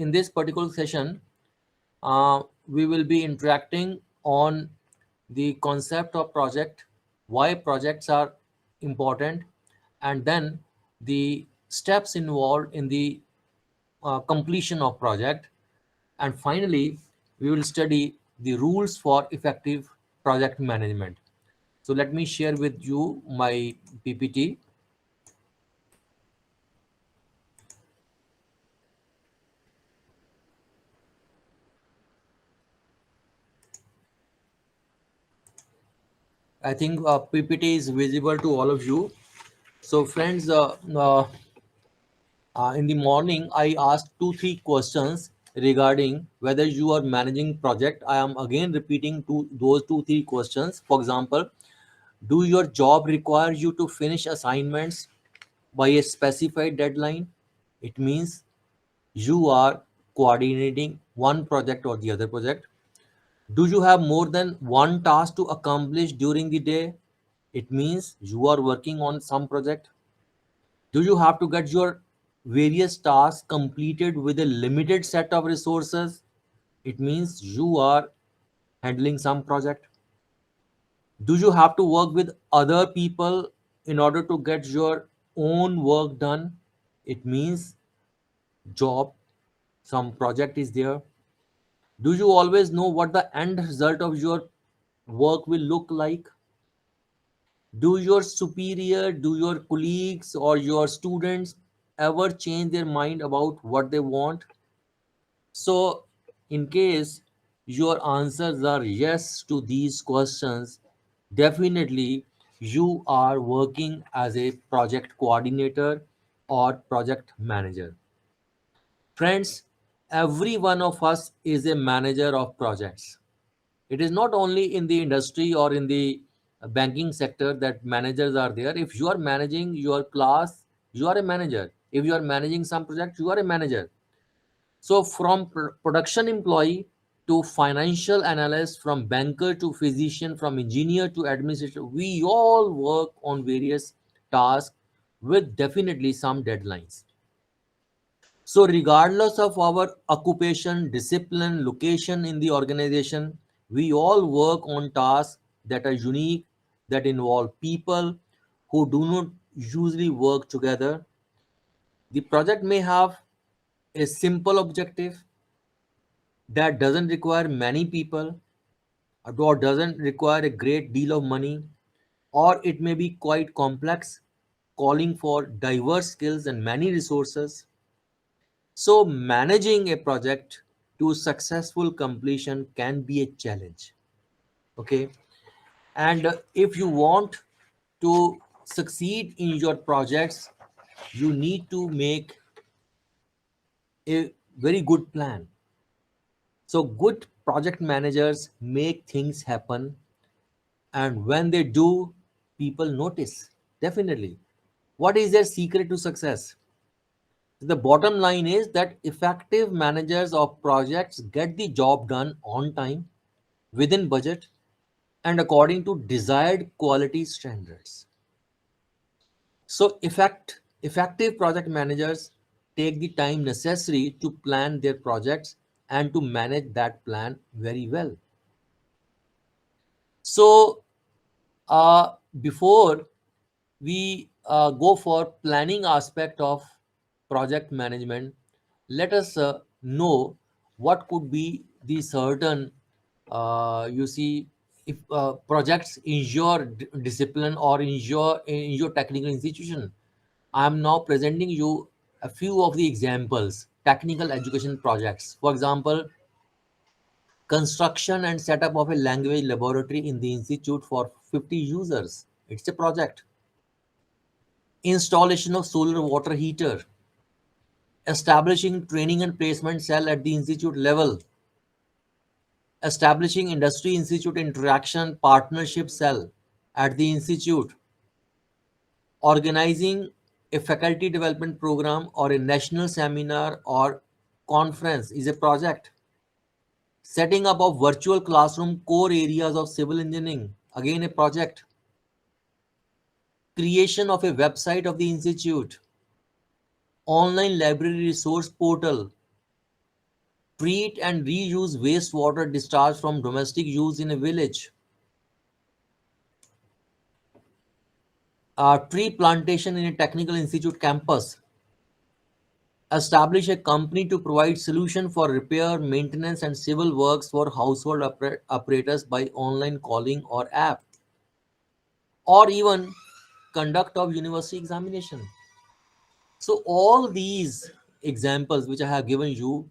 in this particular session, we will be interacting on the concept of project, why projects are important, and then the steps involved in the completion of project, and finally we will study the rules for effective project management. So let me share with you my PPT. I think PPT is visible to all of you. So friends, in the morning, I asked 2-3 questions regarding whether you are managing project. I am again repeating those 2-3 questions. For example, do your job require you to finish assignments by a specified deadline? It means you are coordinating one project or the other project. Do you have more than one task to accomplish during the day? It means you are working on some project. Do you have to get your various tasks completed with a limited set of resources? It means you are handling some project. Do you have to work with other people in order to get your own work done? It means job, some project is there. Do you always know what the end result of your work will look like? Do your superior, do your colleagues or your students ever change their mind about what they want? So, in case your answers are yes to these questions, definitely you are working as a project coordinator or project manager. Friends, every one of us is a manager of projects. It is not only in the industry or in the banking sector that managers are there. If you are managing your class, you are a manager. If you are managing some project, you are a manager. So from production employee to financial analyst, from banker to physician, from engineer to administrator, we all work on various tasks with definitely some deadlines. So regardless of our occupation, discipline, location in the organization, we all work on tasks that are unique, that involve people who do not usually work together. The project may have a simple objective that doesn't require many people or doesn't require a great deal of money, or it may be quite complex, calling for diverse skills and many resources. So, managing a project to successful completion can be a challenge. Okay. And if you want to succeed in your projects, you need to make a very good plan. So, good project managers make things happen, and when they do, people notice. Definitely. What is their secret to success? The bottom line is that effective managers of projects get the job done on time, within budget, and according to desired quality standards. So, effective project managers take the time necessary to plan their projects and to manage that plan very well. So, before we go for planning aspect of project management, let us know what could be the certain you see if projects in your discipline or in your technical institution. I am now presenting you a few of the examples technical education projects. For example, construction and setup of a language laboratory in the institute for 50 users. It's a project. Installation of solar water heater, establishing training and placement cell at the institute level, establishing industry institute interaction partnership cell at the institute, organizing a faculty development program or a national seminar or conference is a project. Setting up of virtual classroom core areas of civil engineering, again a project. Creation of a website of the institute, online library resource portal, treat and reuse wastewater discharged from domestic use in a village, tree plantation in a technical institute campus, establish a company to provide solution for repair, maintenance, and civil works for household operators by online calling or app, or even conduct of university examination. So all these examples which I have given you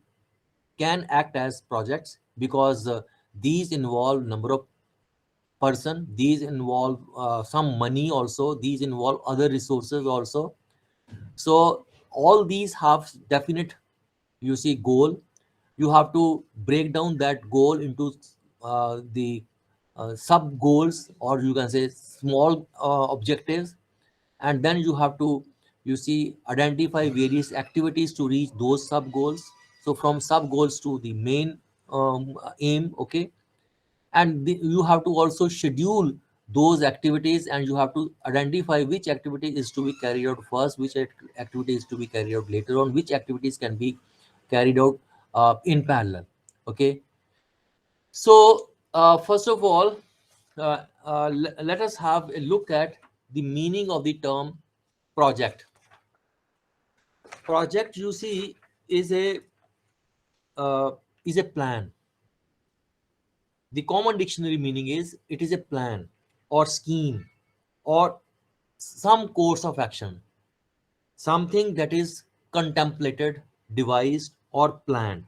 can act as projects because these involve number of person, these involve some money also, these involve other resources also. So all these have definite, you see, goal. You have to break down that goal into the sub goals, or you can say small objectives, and then you have to, you see, identify various activities to reach those sub goals. So from sub goals to the main aim, okay. And you have to also schedule those activities, and you have to identify which activity is to be carried out first, which activity is to be carried out later on, which activities can be carried out in parallel, okay. So first of all, let us have a look at the meaning of the term project. Project, you see, is a uh, is a plan. The common dictionary meaning is it is a plan or scheme or some course of action, something that is contemplated, devised, or planned.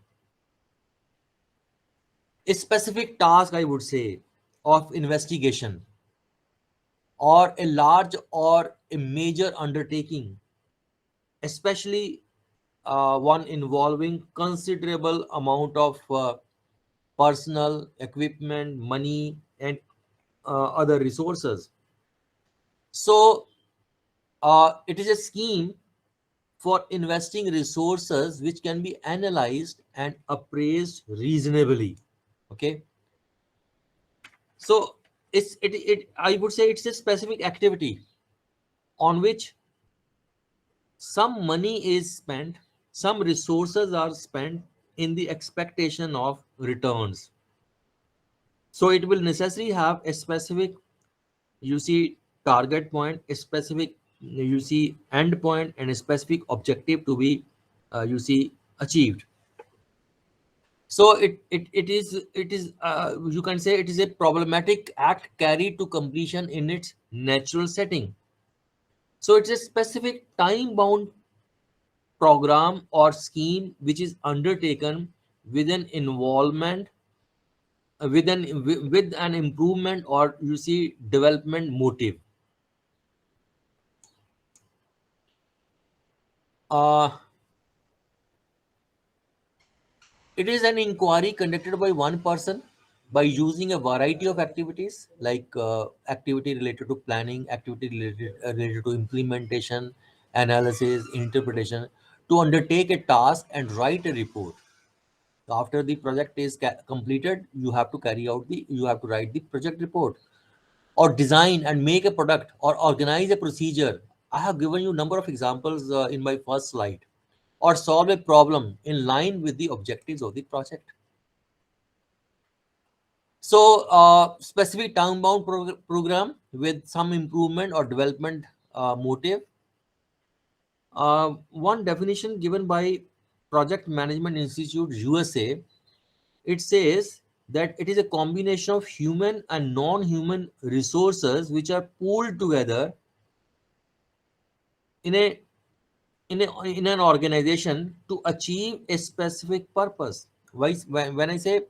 A specific task, I would say, of investigation, or a large or a major undertaking, especially one involving considerable amount of personal, equipment, money, and other resources. So it is a scheme for investing resources which can be analyzed and appraised reasonably. Okay, so it I would say it's a specific activity on which some money is spent, some resources are spent in the expectation of returns. So it will necessarily have a specific, you see, target point, a specific, you see, end point, and a specific objective to be, you see, achieved. So it is you can say it is a problematic act carried to completion in its natural setting. So it's a specific time bound program or scheme which is undertaken with an involvement, with an improvement, or you see, development motive. uh, it is an inquiry conducted by one person by using a variety of activities, like activity related to planning, activity related to implementation, analysis, interpretation, to undertake a task and write a report. After the project is completed, you have to carry out the, you have to write the project report, or design and make a product, or organize a procedure. I have given you number of examples in my first slide. Or solve a problem in line with the objectives of the project. So specific time bound program with some improvement or development motive. One definition given by Project Management Institute USA, it says that it is a combination of human and non-human resources which are pooled together in a in an organization to achieve a specific purpose. Why, when I say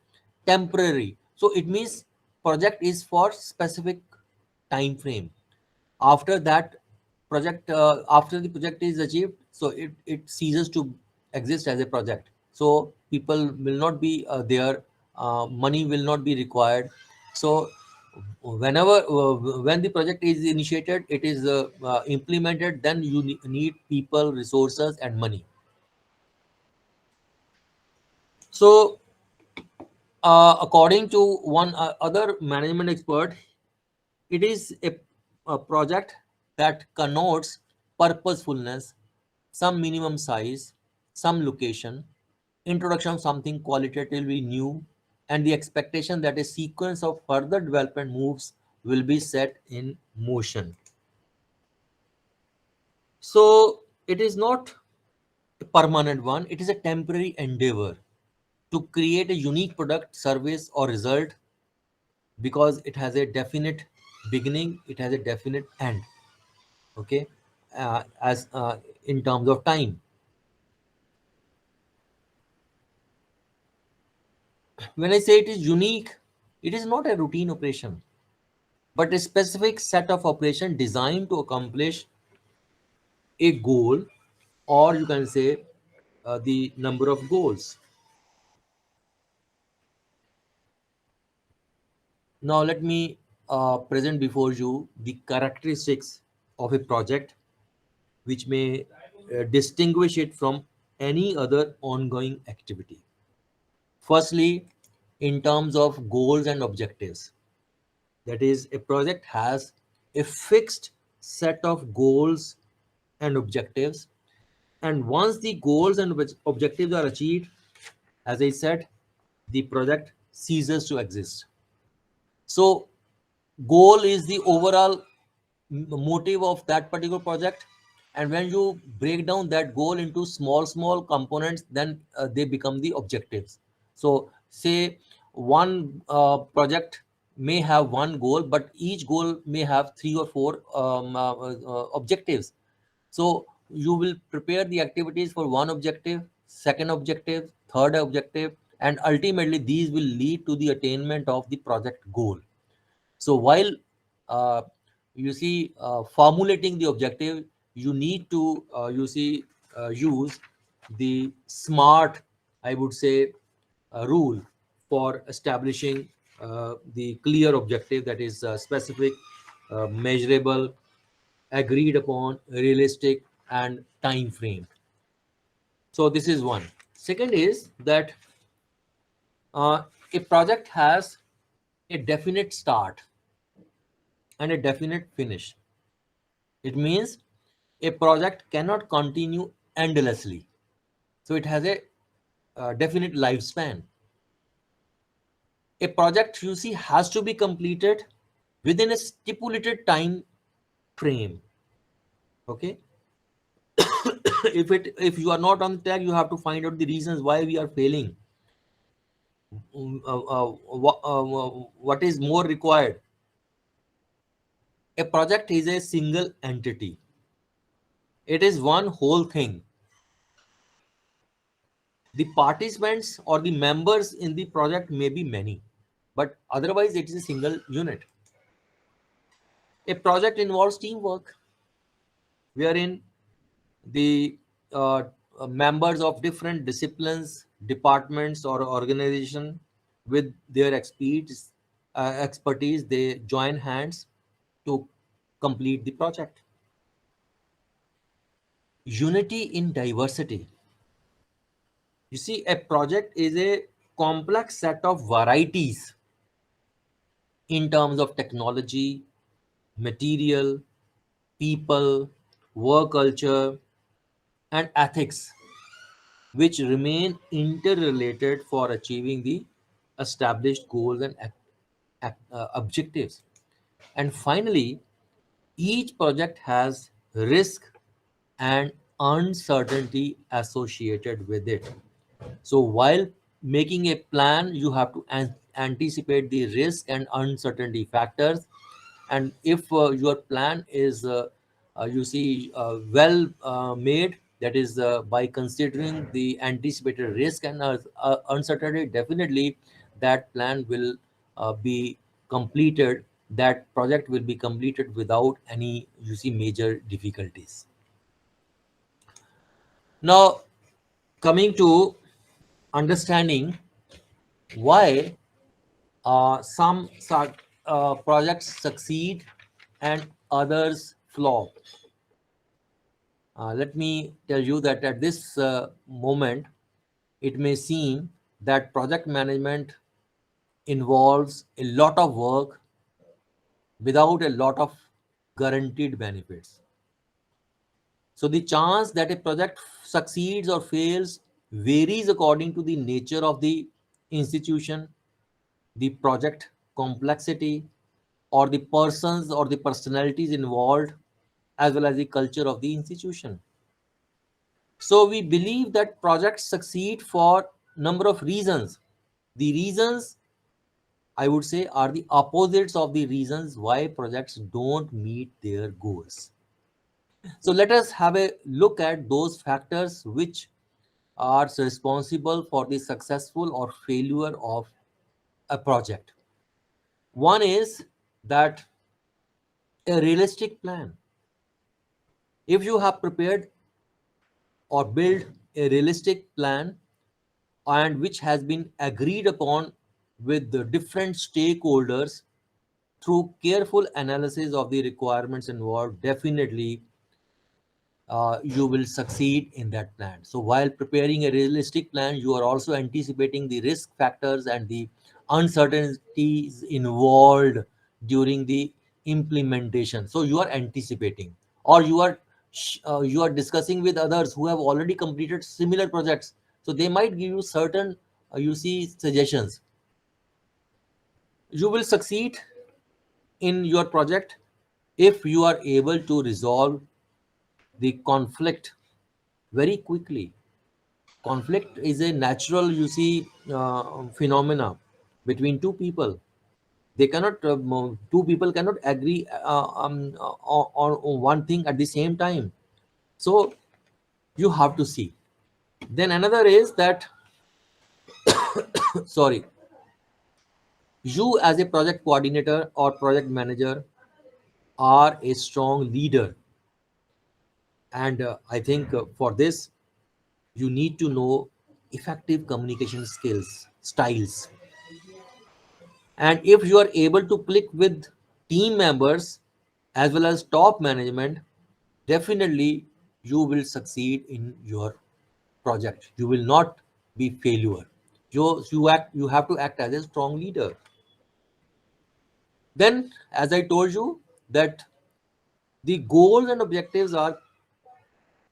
temporary, so it means project is for specific time frame. After that project, after the project is achieved, so it ceases to exist as a project. So people will not be there, money will not be required. So whenever when the project is initiated, it is implemented, then you need people, resources, and money. So according to one other management expert, it is a project that connotes purposefulness, some minimum size, some location, introduction of something qualitatively new, and the expectation that a sequence of further development moves will be set in motion. So it is not a permanent one, it is a temporary endeavor to create a unique product, service, or result because it has a definite beginning, it has a definite end. Okay, as in terms of time. When I say it is unique, it is not a routine operation, but a specific set of operation designed to accomplish a goal, or you can say the number of goals. Now let me present before you the characteristics of a project which may distinguish it from any other ongoing activity. Firstly, in terms of goals and objectives, that is, a project has a fixed set of goals and objectives, and once the goals and objectives are achieved, as I said, the project ceases to exist. So goal is the overall motive of that particular project, and when you break down that goal into small components, then they become the objectives. So say one project may have one goal, but each goal may have three or four objectives. So you will prepare the activities for one objective, second objective, third objective, and ultimately these will lead to the attainment of the project goal. So while uh, formulating the objective, you need to use the smart, I would say, rule for establishing the clear objective that is specific, measurable, agreed upon, realistic, and time frame. So this is one. Second is that a project has a definite start and a definite finish. It means a project cannot continue endlessly. So it has a definite lifespan. A project you see has to be completed within a stipulated time frame. Okay. If you are not on track, you have to find out the reasons why we are failing. What is more required? A project is a single entity. It is one whole thing. The participants or the members in the project may be many, but otherwise it is a single unit. A project involves teamwork, wherein the members of different disciplines, departments, or organization with their expertise, they join hands to complete the project. Unity in diversity. You see, a project is a complex set of varieties in terms of technology, material, people, work culture, and ethics, which remain interrelated for achieving the established goals and objectives. And finally, each project has risk and uncertainty associated with it. So while making a plan, you have to anticipate the risk and uncertainty factors. And if your plan is, well made, that is by considering the anticipated risk and uncertainty, definitely that plan will be completed. That project will be completed without any, major difficulties. Now, coming to understanding why some projects succeed and others flop. Let me tell you that at this moment, it may seem that project management involves a lot of work without a lot of guaranteed benefits. So the chance that a project succeeds or fails varies according to the nature of the institution, the project complexity, or the persons or the personalities involved, as well as the culture of the institution. So we believe that projects succeed for number of reasons. The reasons, I would say, are the opposites of the reasons why projects don't meet their goals. So let us have a look at those factors which are responsible for the successful or failure of a project. One is that a realistic plan. If you have prepared or built a realistic plan and which has been agreed upon with the different stakeholders through careful analysis of the requirements involved, definitely you will succeed in that plan. So while preparing a realistic plan, you are also anticipating the risk factors and the uncertainties involved during the implementation. So you are anticipating, or you are discussing with others who have already completed similar projects. So they might give you certain suggestions. You will succeed in your project if you are able to resolve the conflict very quickly. Conflict is a natural, phenomena between two people. They cannot, two people cannot agree on one thing at the same time. So you have to see. Then another is that, sorry, you as a project coordinator or project manager are a strong leader. And I think for this, you need to know effective communication skills, styles. And if you are able to click with team members as well as top management, definitely you will succeed in your project. You will not be failure. You have to act as a strong leader. Then, as I told you, that the goals and objectives are,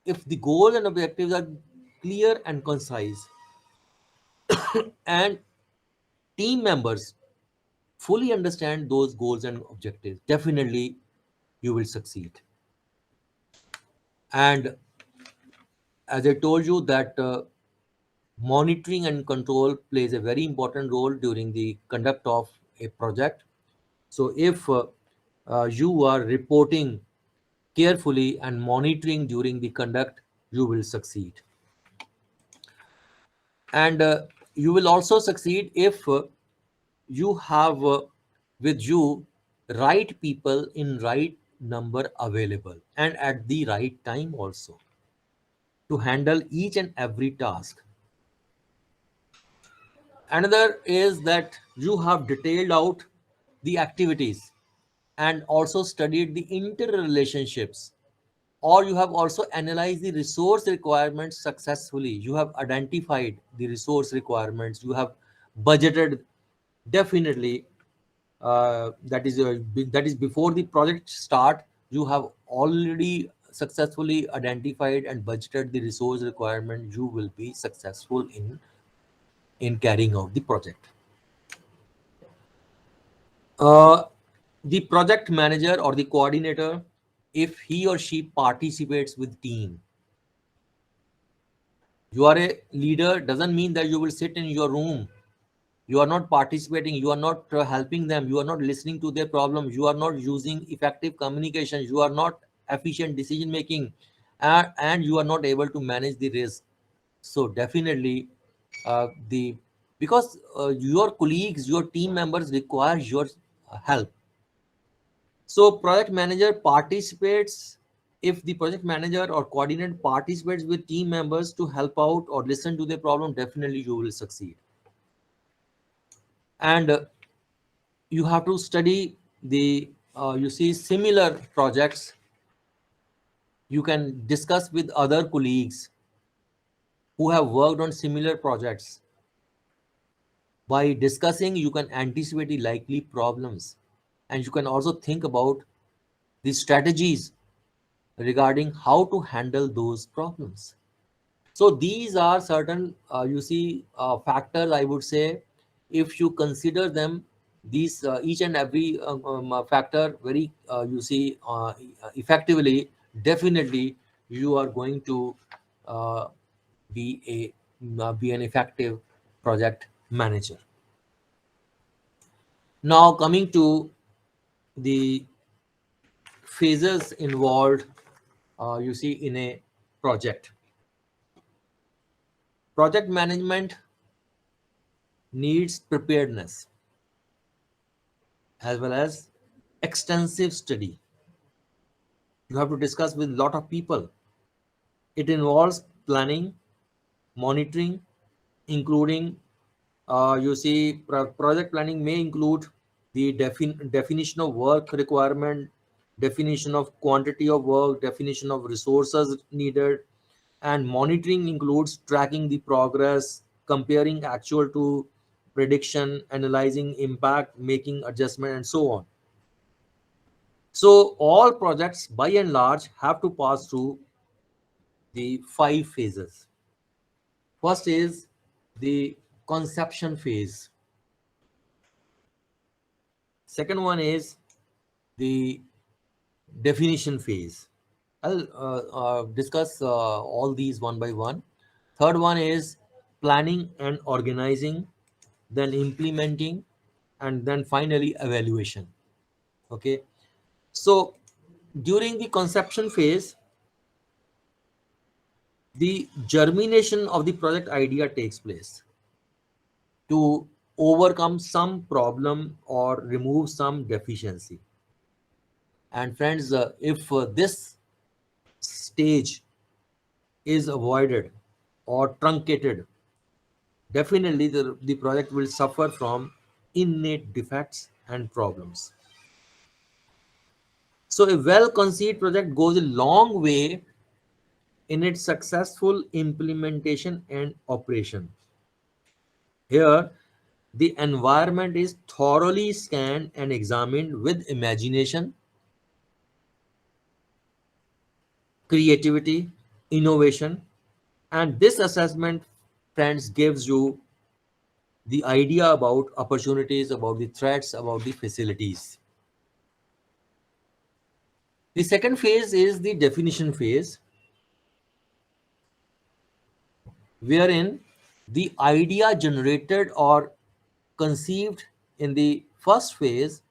if the goals and objectives are clear and concise, and team members fully understand those goals and objectives, definitely you will succeed. And as I told you that monitoring and control plays a very important role during the conduct of a project. So if you are reporting carefully and monitoring during the conduct, you will succeed. And you will also succeed if you have with you right people in right number available and at the right time also to handle each and every task. Another is that you have detailed out the activities and also studied the interrelationships, or you have also analyzed the resource requirements successfully. You have identified the resource requirements, you have budgeted. Definitely that is before the project start, you have already successfully identified and budgeted the resource requirement. You will be successful in carrying out the project. Uh, the project manager or the coordinator, if he or she participates with team, you are a leader doesn't mean that you will sit in your room. You are not participating, you are not helping them, you are not listening to their problems, you are not using effective communication, you are not efficient decision making, and you are not able to manage the risk. So definitely the because your colleagues, your team members require your help. So project manager participates, if the project manager or coordinator participates with team members to help out or listen to the problem, definitely you will succeed. And you have to study the similar projects. You can discuss with other colleagues who have worked on similar projects. By discussing, you can anticipate the likely problems, and you can also think about the strategies regarding how to handle those problems. So these are certain, factors, I would say. If you consider them, these each and every factor very, effectively, definitely you are going to uh, be an effective project manager. Now coming to the phases involved, in a project. Project management needs preparedness as well as extensive study. You have to discuss with a lot of people. It involves planning, monitoring, including, project planning may include the definition of work requirement, definition of quantity of work, definition of resources needed, and monitoring includes tracking the progress, comparing actual to prediction, analyzing impact, making adjustment, and so on. So all projects by and large have to pass through the five phases. First is the conception phase. Second one is the definition phase. I'll discuss all these one by one. Third one is planning and organizing, then implementing, and then finally evaluation. Okay. So during the conception phase, the germination of the project idea takes place to overcome some problem or remove some deficiency. And friends, if this stage is avoided or truncated, definitely the project will suffer from innate defects and problems. So a well conceived project goes a long way in its successful implementation and operation. Here, the environment is thoroughly scanned and examined with imagination, creativity, innovation, and this assessment, friends, gives you the idea about opportunities, about the threats, about the facilities. The second phase is the definition phase, wherein the idea generated or conceived in the first phase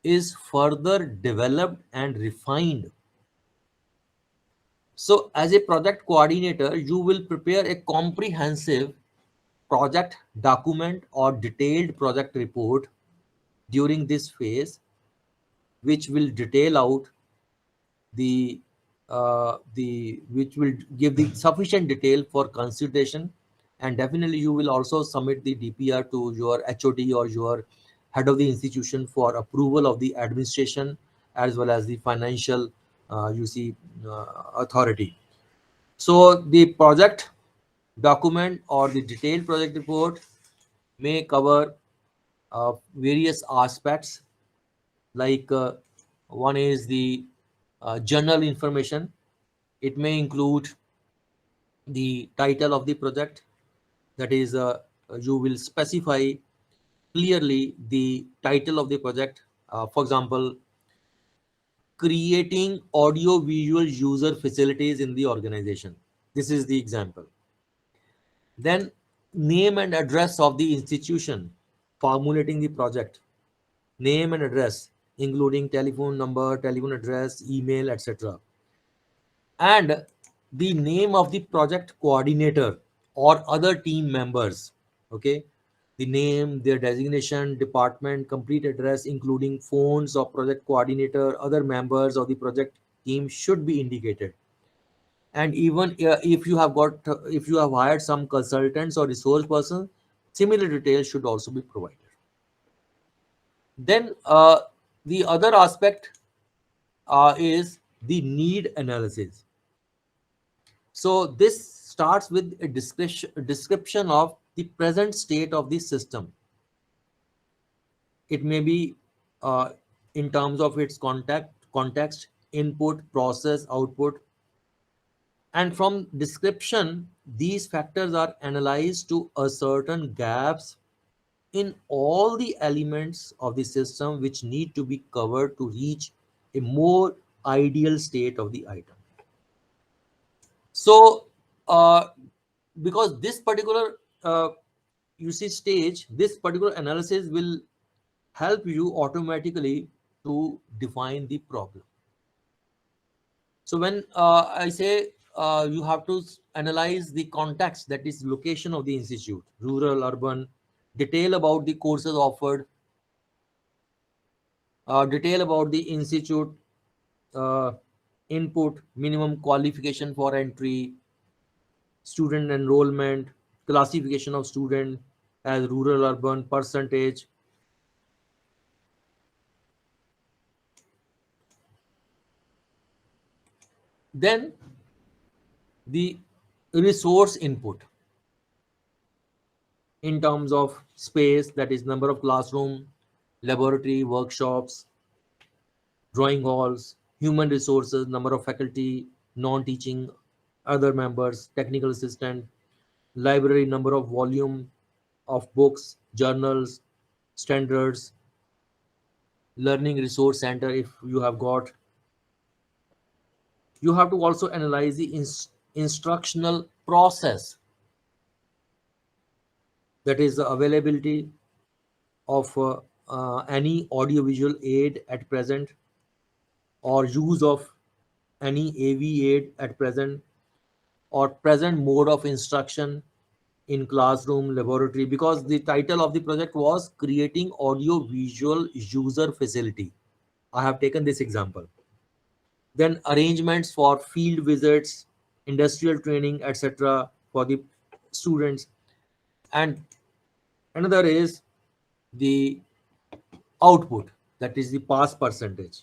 is further developed and refined. So, as a project coordinator, you will prepare a comprehensive project document or detailed project report during this phase, which will detail out the which will give the sufficient detail for consideration, and definitely you will also submit the DPR to your HOD or your head of the institution for approval of the administration as well as the financial, authority. So the project document or the detailed project report may cover various aspects, like one is the general information. It may include the title of the project, that is, you will specify clearly the title of the project. For example, creating audio visual user facilities in the organization. This is the example. Then name and address of the institution formulating the project, name and address including telephone number, telephone address, email, etc., and the name of the project coordinator or other team members. Okay, the name, their designation, department, complete address including phones of project coordinator, other members of the project team should be indicated. And even if you have hired some consultants or resource person, similar details should also be provided. Then the other aspect is the need analysis. So this starts with a description of the present state of the system. It may be uh, in terms of its context, input, process, output, And from description, these factors are analyzed to ascertain gaps in all the elements of the system which need to be covered to reach a more ideal state of the item. So, because this particular usage stage, this particular analysis will help you automatically to define the problem. So when I say you have to analyze the context, that is location of the institute, rural, urban, detail about the courses offered, detail about the institute, uh, input, minimum qualification for entry, student enrollment, classification of student as rural, urban, percentage. Then the resource input in terms of space, that is number of classroom, laboratory, workshops, drawing halls, human resources, number of faculty, non-teaching, other members, technical assistant, library, number of volume of books, journals, standards, learning resource center if you have got. You have to also analyze the instructional process, that is the availability of any audiovisual aid at present, or use of any AV aid at present, or present mode of instruction in classroom, laboratory, because the title of the project was creating audio visual user facility. I have taken this example. Then arrangements for field visits, industrial training, etc. for the students. And another is the output, that is the pass percentage,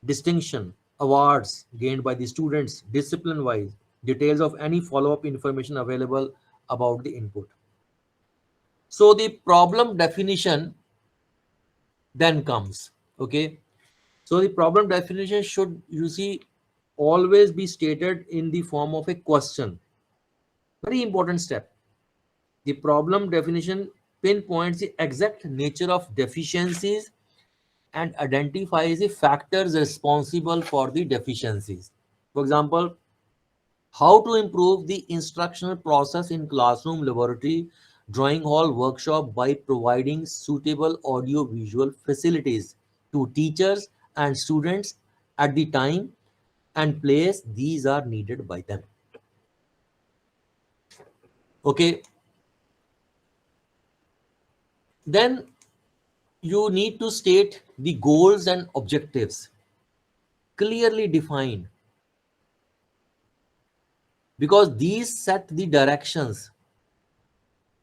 distinction, awards gained by the students, discipline wise, details of any follow up information available about the input. So the problem definition then comes. Okay. So the problem definition should, you see, always be stated in the form of a question. Very important step. The problem definition pinpoints the exact nature of deficiencies and identifies the factors responsible for the deficiencies. For example, how to improve the instructional process in classroom, laboratory, drawing hall, workshop by providing suitable audio visual facilities to teachers and students at the time and place these are needed by them. Okay, then you need to state the goals and objectives clearly defined, because these set the directions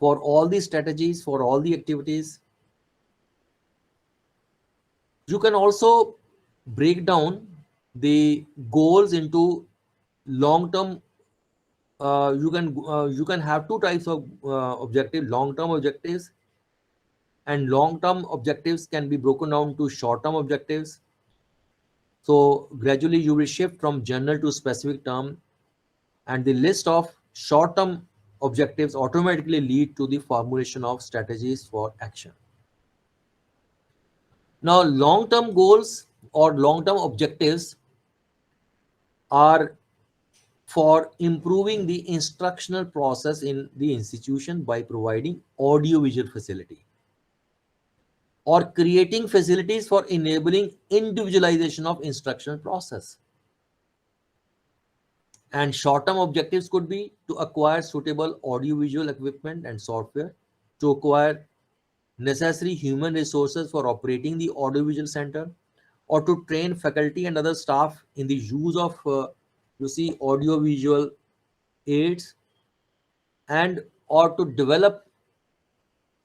for all the strategies, for all the activities. You can also break down the goals into long term. You can have two types of objective: long term objectives, and long term objectives can be broken down to short term objectives. So gradually you will shift from general to specific term, and the list of short term objectives automatically lead to the formulation of strategies for action. Now, long term goals or long term objectives are for improving the instructional process in the institution by providing audiovisual facility, or creating facilities for enabling individualization of instructional process. And short term objectives could be to acquire suitable audiovisual equipment and software, to acquire necessary human resources for operating the audiovisual center, or to train faculty and other staff in the use of audiovisual aids, and or to develop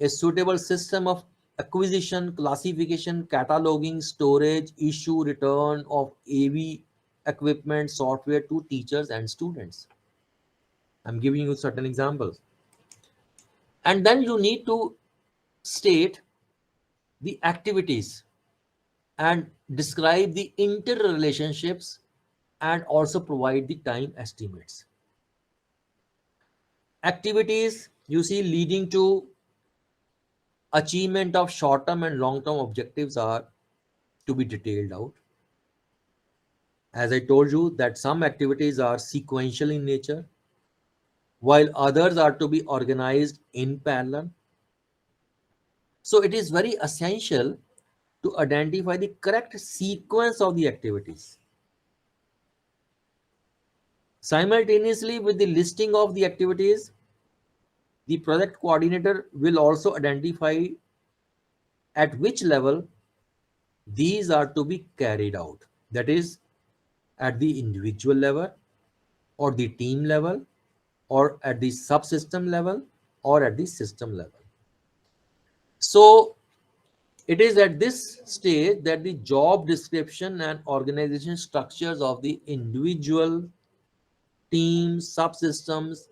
a suitable system of acquisition, classification, cataloging, storage, issue, return of AV equipment, software to teachers and students. I'm giving you certain examples. And then you need to state the activities and describe the interrelationships and also provide the time estimates. Activities you see leading to achievement of short term and long term objectives are to be detailed out. As I told you, that some activities are sequential in nature, while others are to be organized in parallel. So it is very essential to identify the correct sequence of the activities. Simultaneously with the listing of the activities, the project coordinator will also identify at which level these are to be carried out. That is, at the individual level, or the team level, or at the subsystem level, or at the system level. So it is at this stage that the job description and organization structures of the individual teams, subsystems,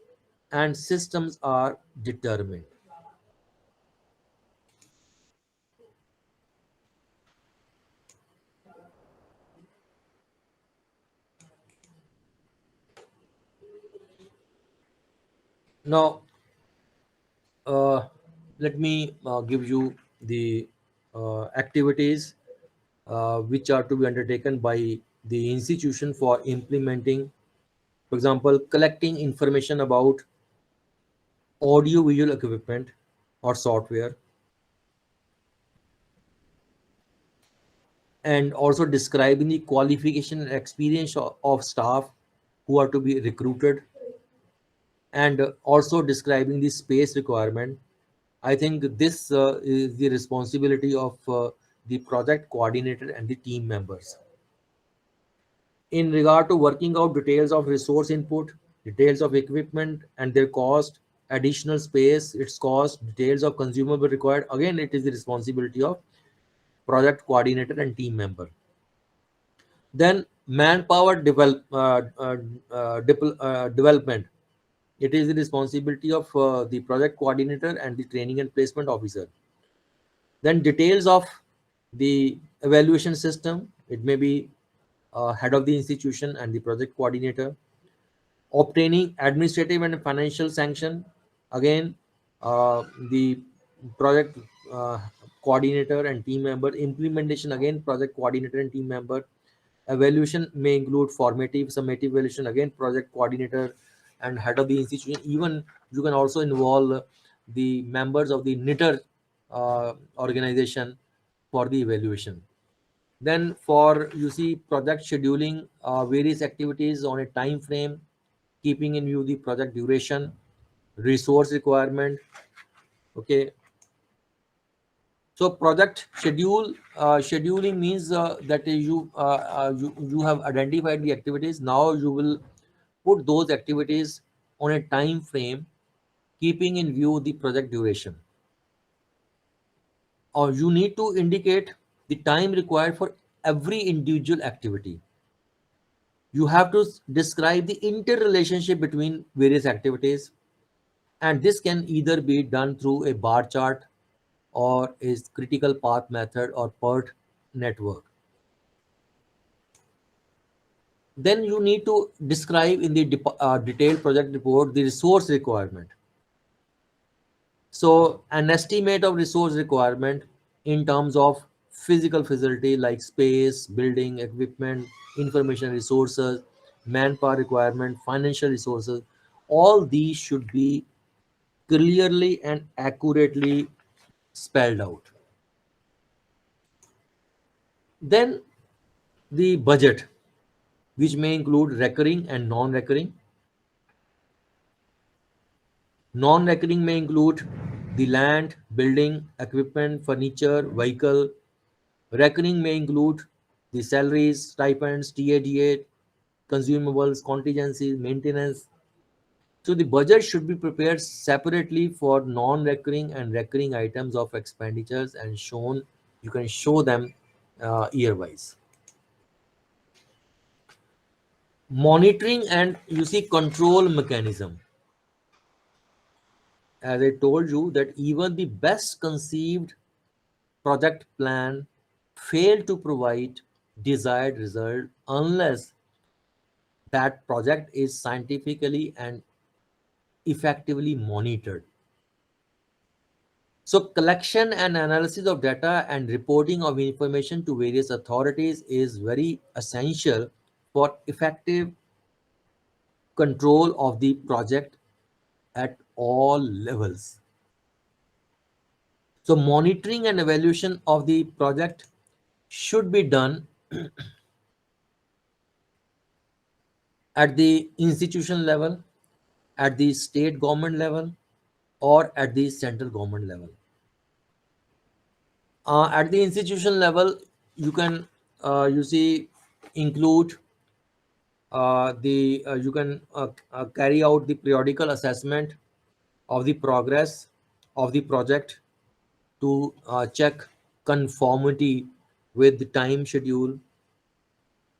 and systems are determined. Now, uh, let me give you the activities which are to be undertaken by the institution for implementing, for example, collecting information about audio visual equipment or software, and also describing the qualification and experience of staff who are to be recruited, and also describing the space requirement. I think this is the responsibility of the project coordinator and the team members. In regard to working out details of resource input, details of equipment and their cost, additional space, its cost, details of consumable required, again, it is the responsibility of project coordinator and team member. Then development. It is the responsibility of the project coordinator and the training and placement officer. Then details of the evaluation system. It may be head of the institution and the project coordinator. Obtaining administrative and financial sanction. Again, the project coordinator and team member. Implementation, again, project coordinator and team member. Evaluation may include formative, summative evaluation, again, project coordinator and head of the institution. Even you can also involve the members of the NITTTR organization for the evaluation. Then for you see project scheduling various activities on a time frame, keeping in view the project duration, resource requirement. Okay, so project scheduling means that you have identified the activities. Now you will put those activities on a time frame, keeping in view the project duration. Or you need to indicate the time required for every individual activity. You have to describe the interrelationship between various activities, and this can either be done through a bar chart or is critical path method or PERT network. Then you need to describe in the detailed project report the resource requirement. So an estimate of resource requirement in terms of physical facility like space, building, equipment, information resources, manpower requirement, financial resources, all these should be clearly and accurately spelled out. Then the budget, which may include recurring and non-recurring. Non-recurring may include the land, building, equipment, furniture, vehicle. Recurring may include the salaries, stipends, TADA, consumables, contingencies, maintenance. So the budget should be prepared separately for non-recurring and recurring items of expenditures and shown. You can show them year-wise. Monitoring and you see control mechanism. As I told you that even the best conceived project plan fail to provide desired result unless that project is scientifically and effectively monitored. So, collection and analysis of data and reporting of information to various authorities is very essential for effective control of the project at all levels. So, monitoring and evaluation of the project should be done at the institution level, at the state government level, or at the central government level. At the institution level, you can you see include the you can carry out the periodical assessment of the progress of the project to check conformity with the time schedule.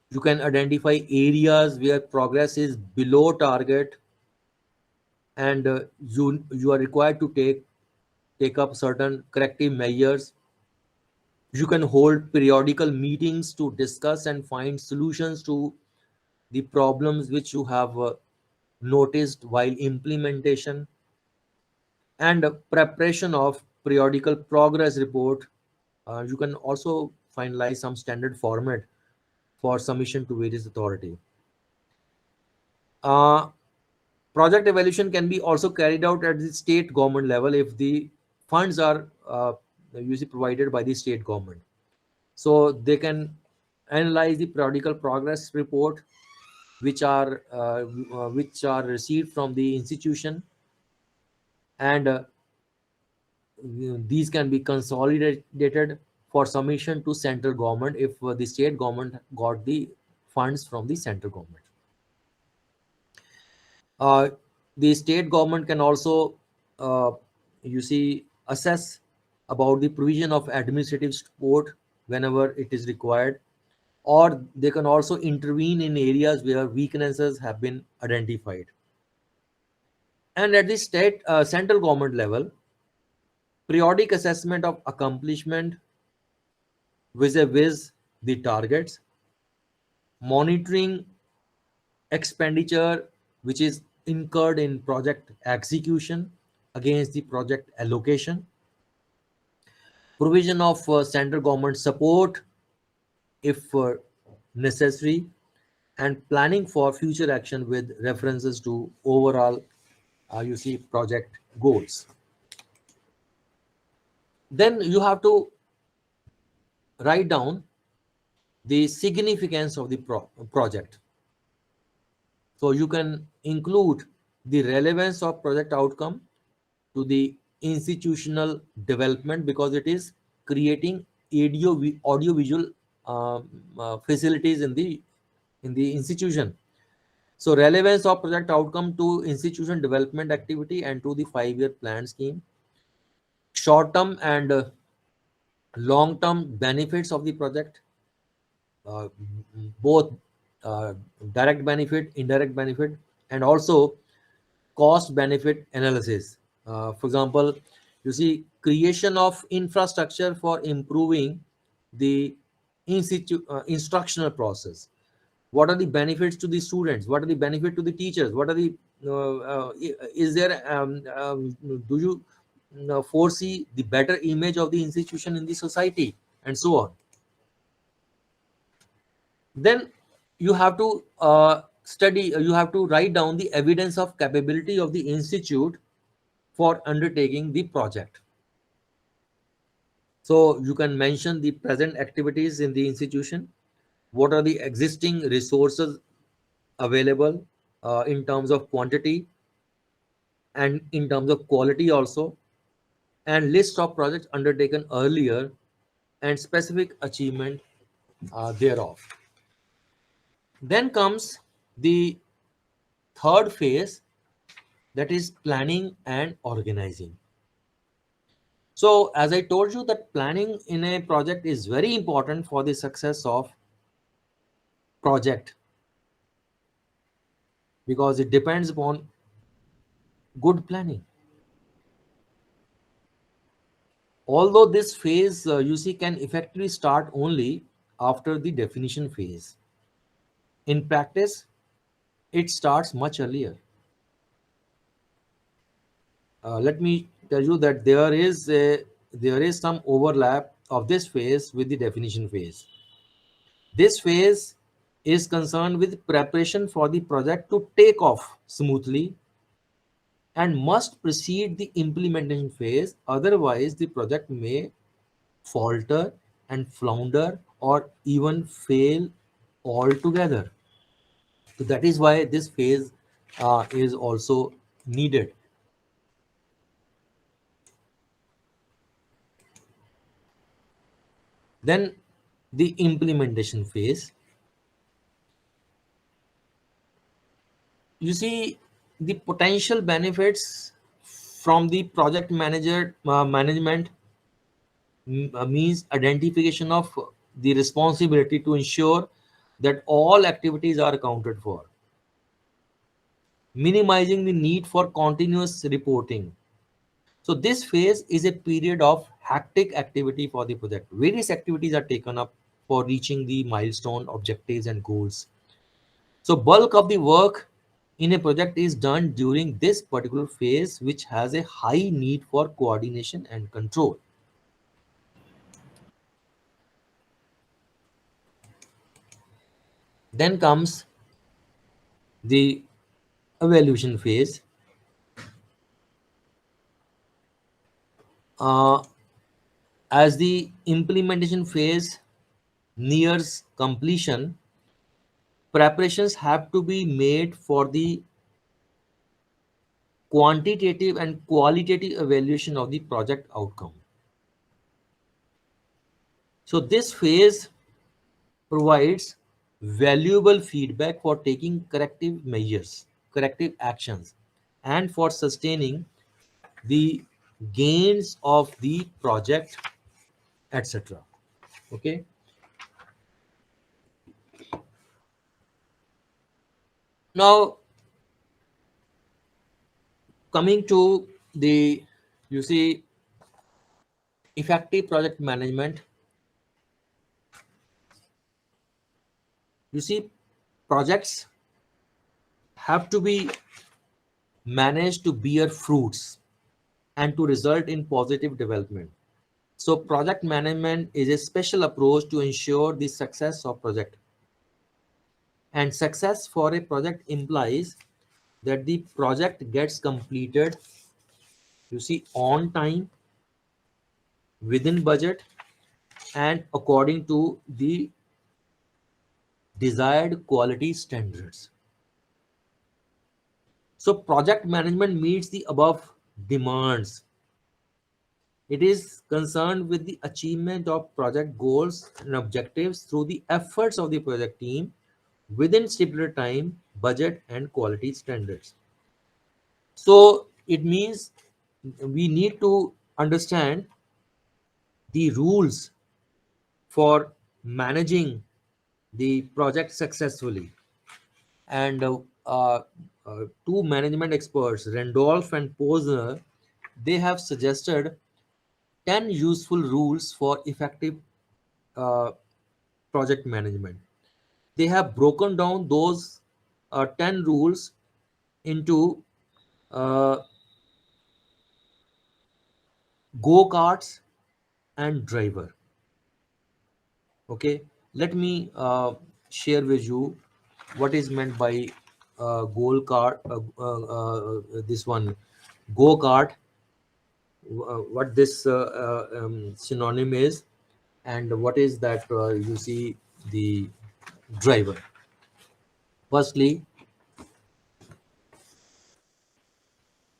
You can identify areas where progress is below target, and you are required to take up certain corrective measures. You can hold periodical meetings to discuss and find solutions to the problems which you have noticed while implementation, and preparation of periodical progress report. You can also finalize some standard format for submission to various authority. Uh, Project evaluation can be also carried out at the state government level if the funds are usually provided by the state government. So they can analyze the periodical progress report which are received from the institution, and these can be consolidated for submission to central government if the state government got the funds from the central government. Uh, the state government can also uh, assess about the provision of administrative support whenever it is required, or they can also intervene in areas where weaknesses have been identified. And at the state central government level, periodic assessment of accomplishment vis-a-vis the targets, monitoring expenditure which is incurred in project execution against the project allocation, provision of central government support if necessary, and planning for future action with references to overall project goals. Then you have to write down the significance of the project. So you can include the relevance of project outcome to the institutional development because it is creating audio visual facilities in the institution. So relevance of project outcome to institution development activity and to the 5-year plan scheme, short term and long term benefits of the project, uh, both uh, direct benefit, indirect benefit, and also cost benefit analysis. For example, you see creation of infrastructure for improving the instructional process. What are the benefits to the students? What are the benefit to the teachers? What are the is there do you foresee the better image of the institution in the society, and so on. Then you have to you have to write down the evidence of capability of the institute for undertaking the project. So you can mention the present activities in the institution, what are the existing resources available in terms of quantity and in terms of quality also, and list of projects undertaken earlier and specific achievement thereof. Then comes the third phase, that is planning and organizing. So as I told you that planning in a project is very important for the success of project because it depends upon good planning. Although this phase can effectively start only after the definition phase. In practice, it starts much earlier. Let me tell you that there is some overlap of this phase with the definition phase. This phase is concerned with preparation for the project to take off smoothly and must precede the implementation phase, otherwise the project may falter and flounder or even fail altogether. So that is why this phase is also needed. Then the implementation phase. You see, the potential benefits from the project manager management means identification of the responsibility to ensure that all activities are accounted for, minimizing the need for continuous reporting. So this phase is a period of hectic activity for the project. Various activities are taken up for reaching the milestone objectives and goals. So bulk of the work in a project is done during this particular phase, which has a high need for coordination and control. Then comes the evaluation phase. Uh, as the implementation phase nears completion, preparations have to be made for the quantitative and qualitative evaluation of the project outcome. So this phase provides valuable feedback for taking corrective measures, corrective actions, and for sustaining the gains of the project, etc. Okay. Now, coming to the, you see, effective project management. You see, projects have to be managed to bear fruits and to result in positive development. So project management is a special approach to ensure the success of project. And success for a project implies that the project gets completed, you see, on time, within budget, and according to the desired quality standards. So project management meets the above demands. It is concerned with the achievement of project goals and objectives through the efforts of the project team within stipulated time, budget, and quality standards. So it means we need to understand the rules for managing the project successfully. And two management experts, Randolph and Posner, they have suggested 10 useful rules for effective uh, project management. They have broken down those 10 rules into uh, go karts and driver. Okay, let me share with you what is meant by goal kart, this one, go kart, what this synonym is, and what is that you see the driver. Firstly,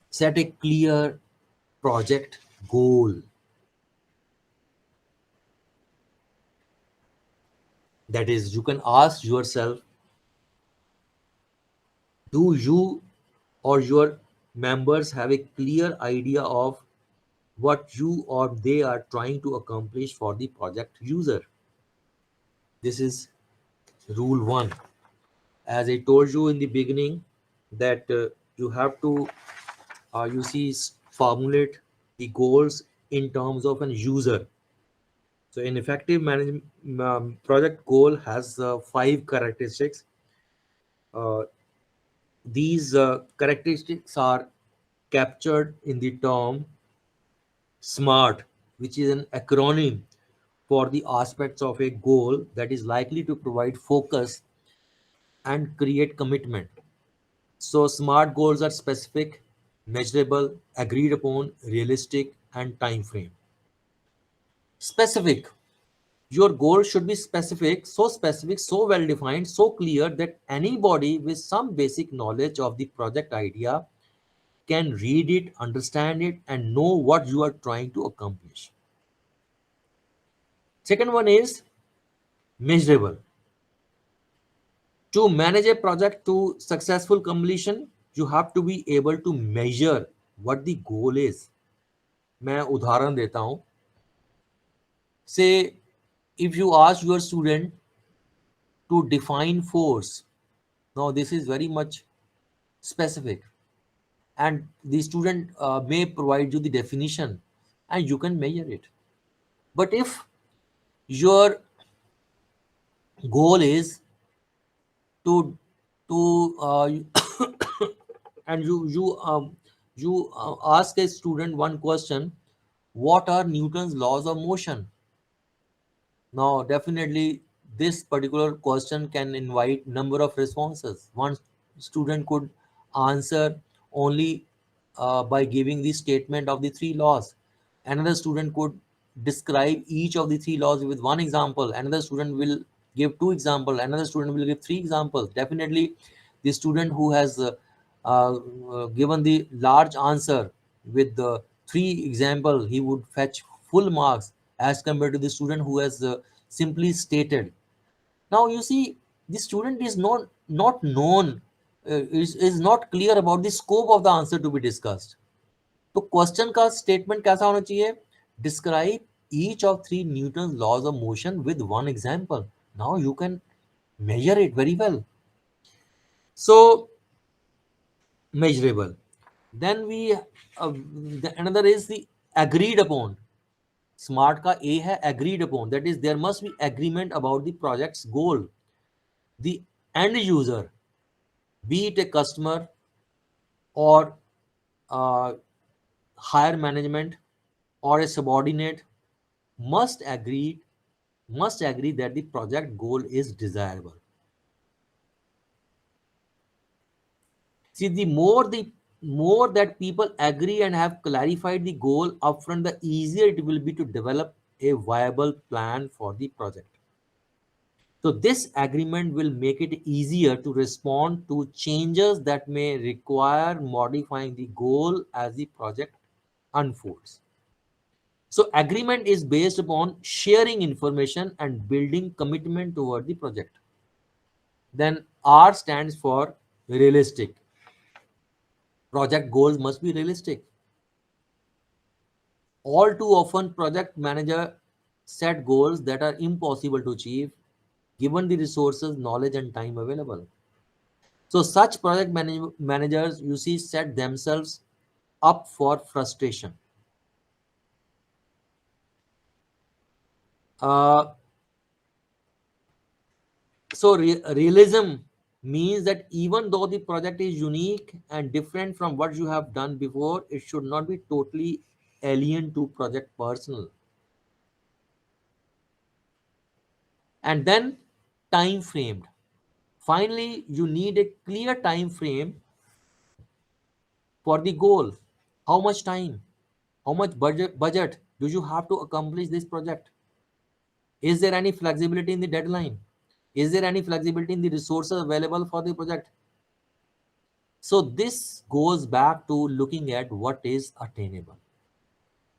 set a clear project goal. That is, you can ask yourself, do you or your members have a clear idea of what you or they are trying to accomplish for the project user? This is rule one. As I told you in the beginning, that you have to, you see, formulate the goals in terms of an user. So, an effective management project goal has five characteristics. Uh, these characteristics are captured in the term SMART, which is an acronym for the aspects of a goal that is likely to provide focus and create commitment. So, SMART goals are specific, measurable, agreed upon, realistic, and time frame. Specific. Your goal should be specific, so well defined, so clear that anybody with some basic knowledge of the project idea can read it, understand it, and know what you are trying to accomplish. Second one is measurable. To manage a project to successful completion, you have to be able to measure what the goal is. मैं उदाहरण देता हूँ. Say if you ask your student to define force, now this is very much specific, and the student may provide you the definition and you can measure it. But if your goal is to and you ask a student one question: what are Newton's laws of motion? Now, definitely, this particular question can invite number of responses. One student could answer only by giving the statement of the three laws. Another student could describe each of the three laws with one example. Another student will give two examples. Another student will give three examples. Definitely, the student who has given the large answer with the three example, he would fetch full marks as compared to the student who has simply stated. Now you see, the student is not known, is not clear about the scope of the answer to be discussed. तो question का statement कैसा होना चाहिए? Describe each of three Newton's laws of motion with one example. Now you can measure it very well. So measurable. Then we another is the agreed upon. Smart का ए है agreed upon, that is there must be agreement about the project's goal. The end user, be it a customer or uh, higher management or a subordinate, must agree that the project goal is desirable. See, the more that people agree and have clarified the goal upfront, the easier it will be to develop a viable plan for the project. So this agreement will make it easier to respond to changes that may require modifying the goal as the project unfolds. So agreement is based upon sharing information and building commitment toward the project. Then R stands for realistic. Project goals must be realistic. All too often, project manager set goals that are impossible to achieve given the resources, knowledge, and time available. So such managers, you see, set themselves up for frustration. Uh, Realism means that even though the project is unique and different from what you have done before, it should not be totally alien to project personnel. And then time framed. Finally, you need a clear time frame for the goal. How much time? How much budget do you have to accomplish this project? Is there any flexibility in the deadline? Is there any flexibility in the resources available for the project? So this goes back to looking at what is attainable.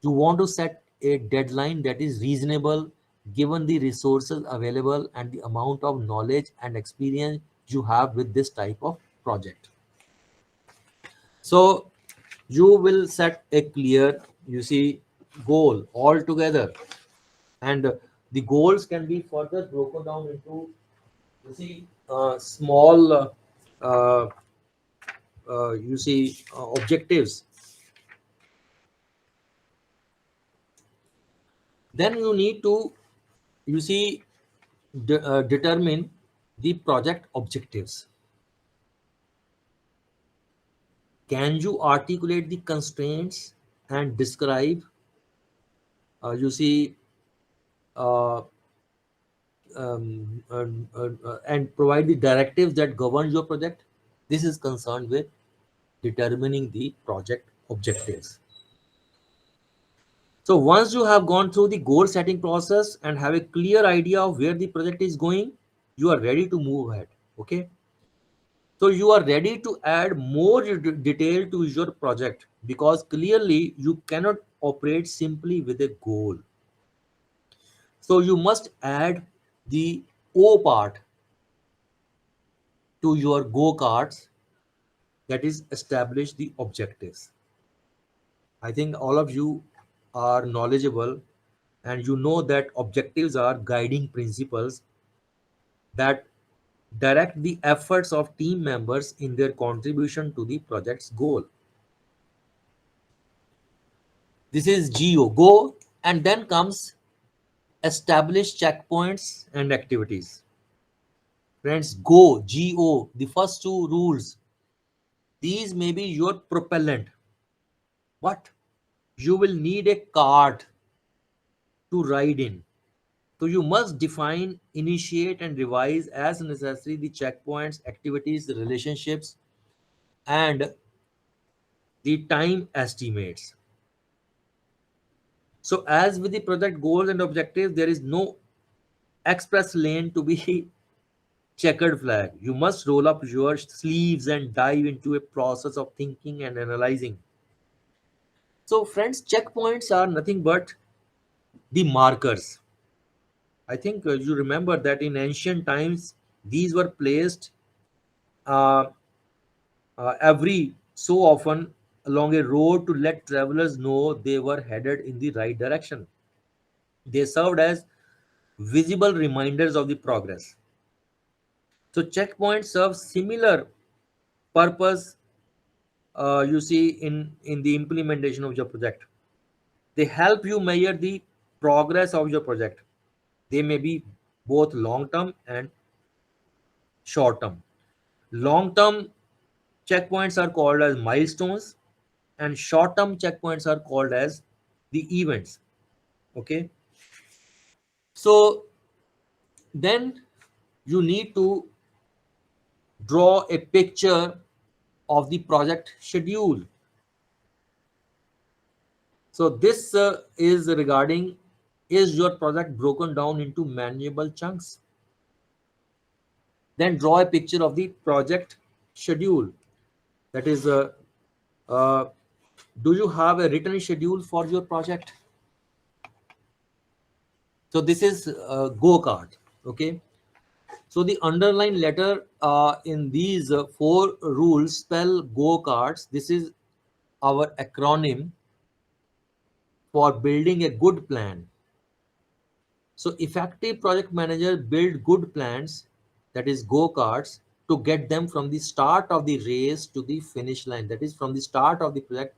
You want to set a deadline that is reasonable given the resources available and the amount of knowledge and experience you have with this type of project. So you will set a clear, you see, goal altogether, and the goals can be further broken down into, you see, small uh, objectives. Then you need to, you see, determine the project objectives. Can you articulate the constraints and describe, you see, uh, and provide the directives that govern your project? This is concerned with determining the project objectives. So once you have gone through the goal setting process and have a clear idea of where the project is going, you are ready to move ahead. Okay. So you are ready to add more detail to your project, because clearly you cannot operate simply with a goal. So you must add the O part to your go cards, that is establish the objectives. I think all of you are knowledgeable and you know that objectives are guiding principles that direct the efforts of team members in their contribution to the project's goal. This is go, and then comes establish checkpoints and activities. Friends, go, the first two rules, these may be your propellant, but you will need a cart to ride in. So you must define, initiate, and revise as necessary the checkpoints, activities, the relationships, and the time estimates. So as with the project goals and objectives, there is no express lane to be checkered flag. You must roll up your sleeves and dive into a process of thinking and analyzing. So friends, checkpoints are nothing but the markers. I think you remember that in ancient times, these were placed uh, every so often along a road to let travelers know they were headed in the right direction. They served as visible reminders of the progress. So checkpoints serve similar purpose, you see, in the implementation of your project. They help you measure the progress of your project. They may be both long term and short term. Long term checkpoints are called as milestones, and short term checkpoints are called as the events. Okay. So then you need to draw a picture of the project schedule. So this is regarding, is your project broken down into manageable chunks? Then draw a picture of the project schedule. That is, uh, do you have a written schedule for your project? So this is go card. Okay. So the underline letter in these four rules spell go cards. This is our acronym for building a good plan. So effective project manager build good plans, that is go karts, to get them from the start of the race to the finish line. That is from the start of the project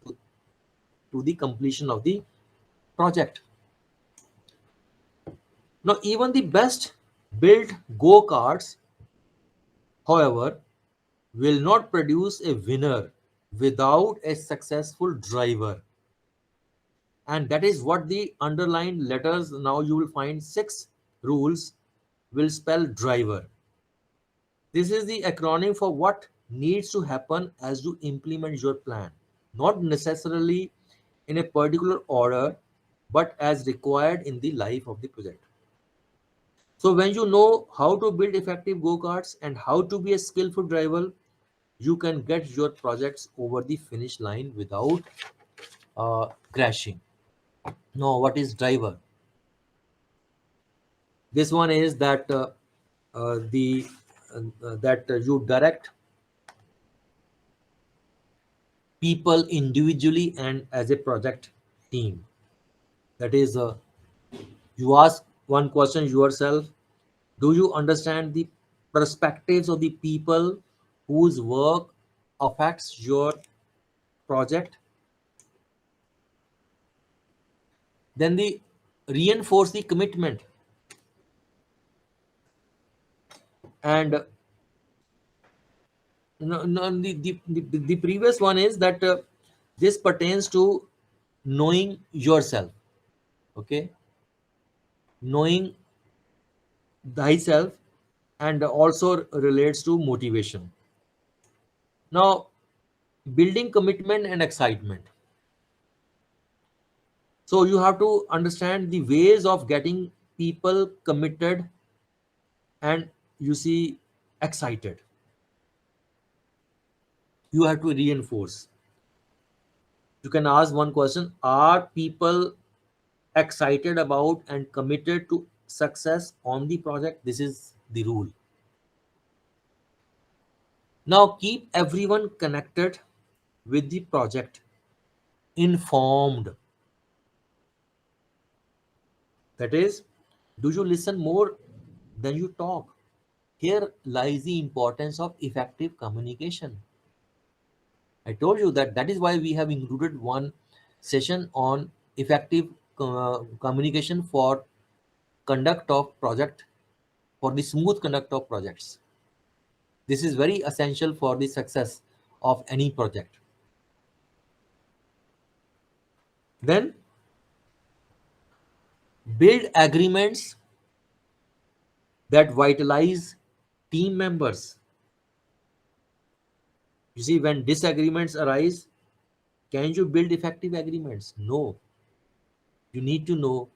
to the completion of the project. Now even the best built go karts, however, will not produce a winner without a successful driver. And that is what the underlined letters, now you will find six rules, will spell driver. This is the acronym for what needs to happen as you implement your plan, not necessarily in a particular order, but as required in the life of the project. So when you know how to build effective go-karts and how to be a skillful driver, you can get your projects over the finish line without crashing. No, what is driver? This one is that the that you direct people individually and as a project team. That is, you ask one question yourself: do you understand the perspectives of the people whose work affects your project? Then the reinforce the commitment, and No, no, the previous one is that this pertains to knowing yourself. Okay, knowing thyself, and also relates to motivation. Now, building commitment and excitement. So you have to understand the ways of getting people committed and you see excited. You have to reinforce. You can ask one question: are people excited about and committed to success on the project? This is the rule. Now keep everyone connected with the project, informed. That is, do you listen more than you talk? Here lies the importance of effective communication. I told you that that is why we have included one session on effective communication for conduct of project, for the smooth conduct of projects. This is very essential for the success of any project. Then build agreements that vitalize team members. You see, when disagreements arise, can you build effective agreements? No. You need to know,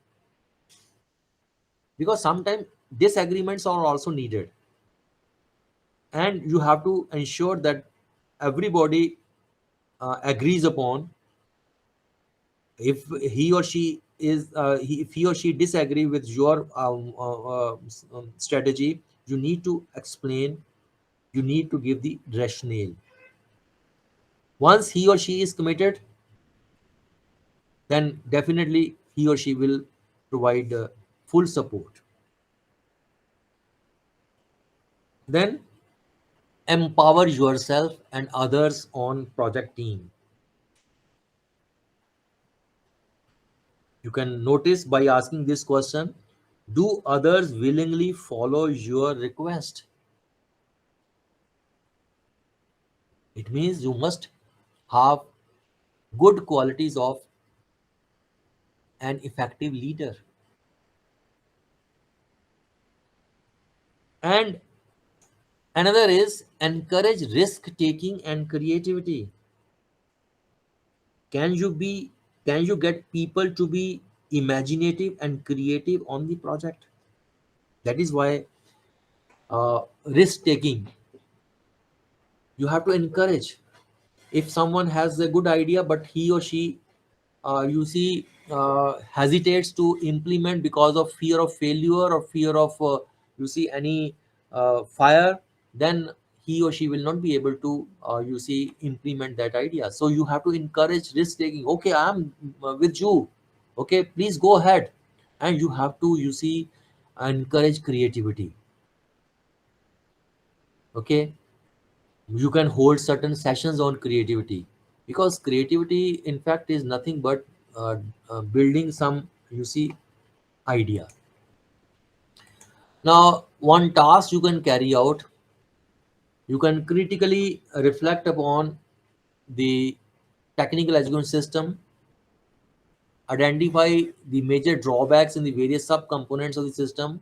because sometimes disagreements are also needed, and you have to ensure that everybody agrees upon. If he or she is if he or she disagree with your strategy, you need to explain, you need to give the rationale. Once he or she is committed, then definitely he or she will provide full support. Then empower yourself and others on project team. You can notice by asking this question: do others willingly follow your request? It means you must have good qualities of an effective leader. And another is encourage risk taking and creativity. Can you be can you get people to be imaginative and creative on the project? That is why risk taking you have to encourage. If someone has a good idea but he or she you see hesitates to implement because of fear of failure or fear of you see any fire, then he or she will not be able to you see implement that idea. So you have to encourage risk taking. Okay, I am with you. Okay, please go ahead. And you have to you see encourage creativity. Okay, you can hold certain sessions on creativity, because creativity in fact is nothing but uh, building some you see idea. Now one task you can carry out: you can critically reflect upon the technical education system, identify the major drawbacks in the various subcomponents of the system,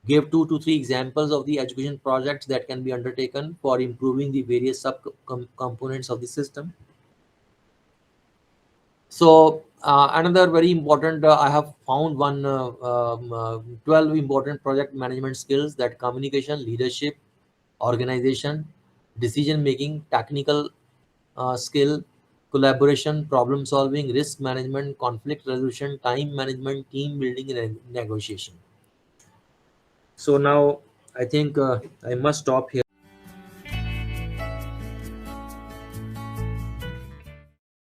give 2 to 3 examples of the education projects that can be undertaken for improving the various subcomponents of the system. So another very important, I have found 12 important project management skills: that communication, leadership, organization, decision making, technical skill, collaboration, problem solving, risk management, conflict resolution, time management, team building, and negotiation. So now I think I must stop here.